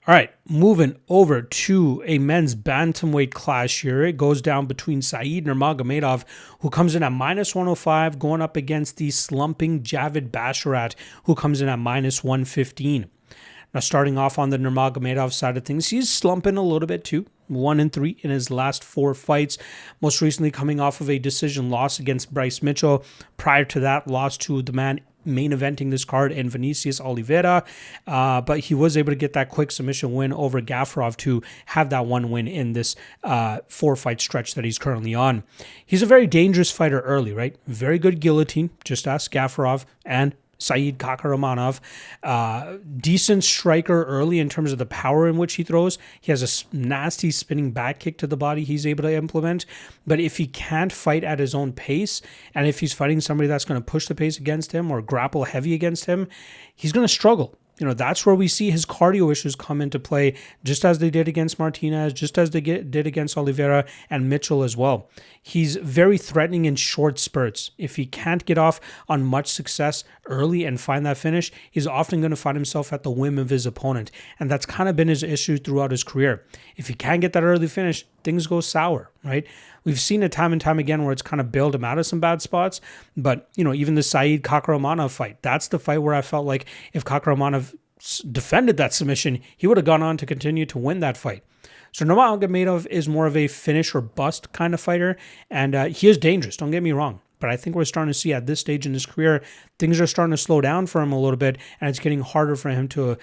All right, moving over to a men's bantamweight clash here. It goes down between Said Nurmagomedov, who comes in at minus 105, going up against the slumping Javid Basharat, who comes in at minus 115. Now, starting off on the Nurmagomedov side of things, he's slumping a little bit too. 1-3 in his last 4 fights, most recently coming off of a decision loss against Bryce Mitchell. Prior to that, lost to the man main eventing this card in Vinicius Oliveira, but he was able to get that quick submission win over Gafurov to have that one win in this 4-fight stretch that he's currently on. He's a very dangerous fighter early, right? Very good guillotine, just ask Gafurov and Said Kakhramonov. Decent striker early in terms of the power in which he throws. He has a nasty spinning back kick to the body he's able to implement. But if he can't fight at his own pace, and if he's fighting somebody that's going to push the pace against him or grapple heavy against him, he's going to struggle. You know, that's where we see his cardio issues come into play, just as they did against Martinez, just as they did against Oliveira and Mitchell as well. He's very threatening in short spurts. If he can't get off on much success early and find that finish, he's often going to find himself at the whim of his opponent. And that's kind of been his issue throughout his career. If he can't get that early finish, things go sour, right? We've seen it time and time again where it's kind of bailed him out of some bad spots. But, you know, even the Said Kakhramonov fight, that's the fight where I felt like if Kakhramonov defended that submission, he would have gone on to continue to win that fight. So Nurmagomedov is more of a finish or bust kind of fighter, and he is dangerous, don't get me wrong. But I think we're starting to see at this stage in his career, things are starting to slow down for him a little bit, and it's getting harder for him to,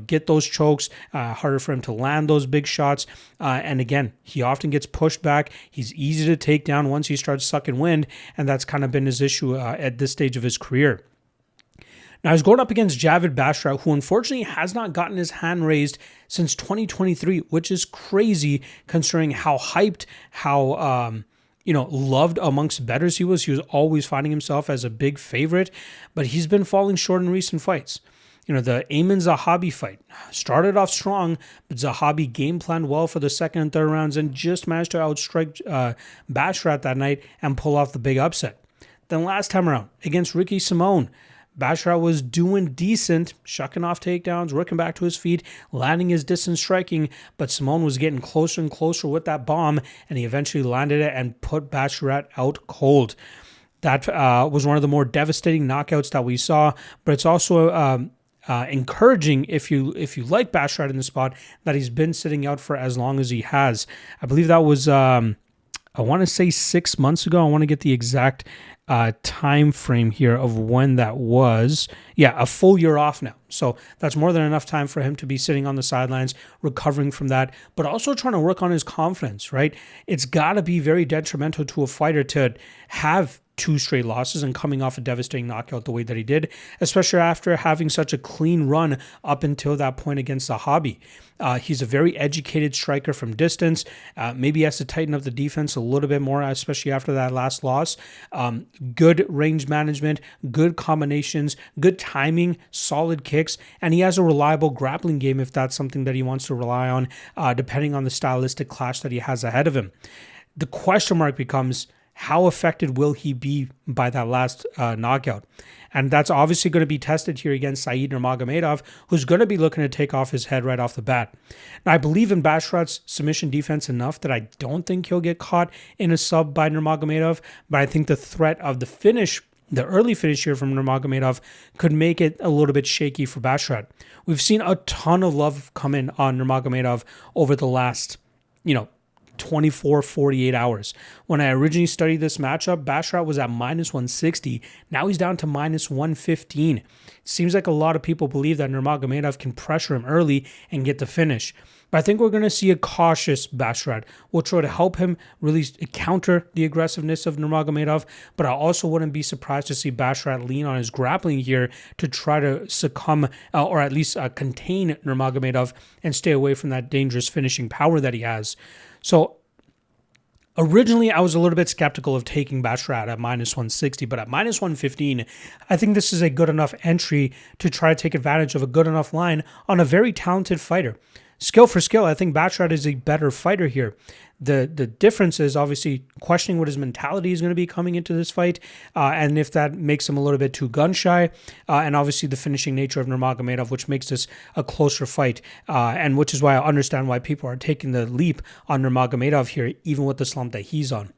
get those chokes, harder for him to land those big shots. And again, he often gets pushed back. He's easy to take down once he starts sucking wind, and that's kind of been his issue at this stage of his career. Now, he's going up against Javid Basharat, who unfortunately has not gotten his hand raised since 2023, which is crazy considering how hyped, how loved amongst bettors he was. He was always finding himself as a big favorite, but he's been falling short in recent fights. You know, the Ayman Zahabi fight started off strong, but Zahabi game planned well for the second and third rounds and just managed to outstrike Basharat that night and pull off the big upset. Then last time around, against Ricky Simón, Basharat was doing decent, shucking off takedowns, working back to his feet, landing his distance striking, but Simón was getting closer and closer with that bomb, and he eventually landed it and put Basharat out cold. That was one of the more devastating knockouts that we saw, but it's also encouraging if you like Basharat in the spot that he's been sitting out for as long as he has. I believe that was, I want to say 6 months ago. I want to get the exact time frame here of when that was. Yeah, a full year off now. So that's more than enough time for him to be sitting on the sidelines, recovering from that, but also trying to work on his confidence, right? It's got to be very detrimental to a fighter to have 2 straight losses and coming off a devastating knockout the way that he did, especially after having such a clean run up until that point against Zahabi. He's a very educated striker from distance. Maybe he has to tighten up the defense a little bit more, especially after that last loss. Good range management, good combinations, good timing, solid kicks, and he has a reliable grappling game if that's something that he wants to rely on, depending on the stylistic clash that he has ahead of him. The question mark becomes, how affected will he be by that last knockout? And that's obviously going to be tested here against Said Nurmagomedov, who's going to be looking to take off his head right off the bat. Now, I believe in Basharat's submission defense enough that I don't think he'll get caught in a sub by Nurmagomedov, but I think the threat of the finish, the early finish here from Nurmagomedov, could make it a little bit shaky for Basharat. We've seen a ton of love come in on Nurmagomedov over the last, 24, 48 hours. When I originally studied this matchup, Basharat was at minus 160. Now he's down to minus 115. Seems like a lot of people believe that Nurmagomedov can pressure him early and get the finish. But I think we're going to see a cautious Basharat. We'll try to help him really counter the aggressiveness of Nurmagomedov, but I also wouldn't be surprised to see Basharat lean on his grappling here to try to succumb or at least contain Nurmagomedov and stay away from that dangerous finishing power that he has. So originally, I was a little bit skeptical of taking Basharat at minus 160, but at minus 115, I think this is a good enough entry to try to take advantage of a good enough line on a very talented fighter. skill for skill, I think Basharat is a better fighter here. The difference is obviously questioning what his mentality is going to be coming into this fight, and if that makes him a little bit too gun shy, and obviously the finishing nature of Nurmagomedov, which makes this a closer fight, and which is why I understand why people are taking the leap on Nurmagomedov here, even with the slump that he's on.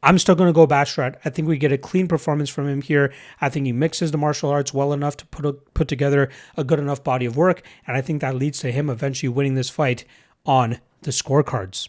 I'm still going to go Basharat. I think we get a clean performance from him here. I think he mixes the martial arts well enough to put together a good enough body of work, and I think that leads to him eventually winning this fight on the scorecards.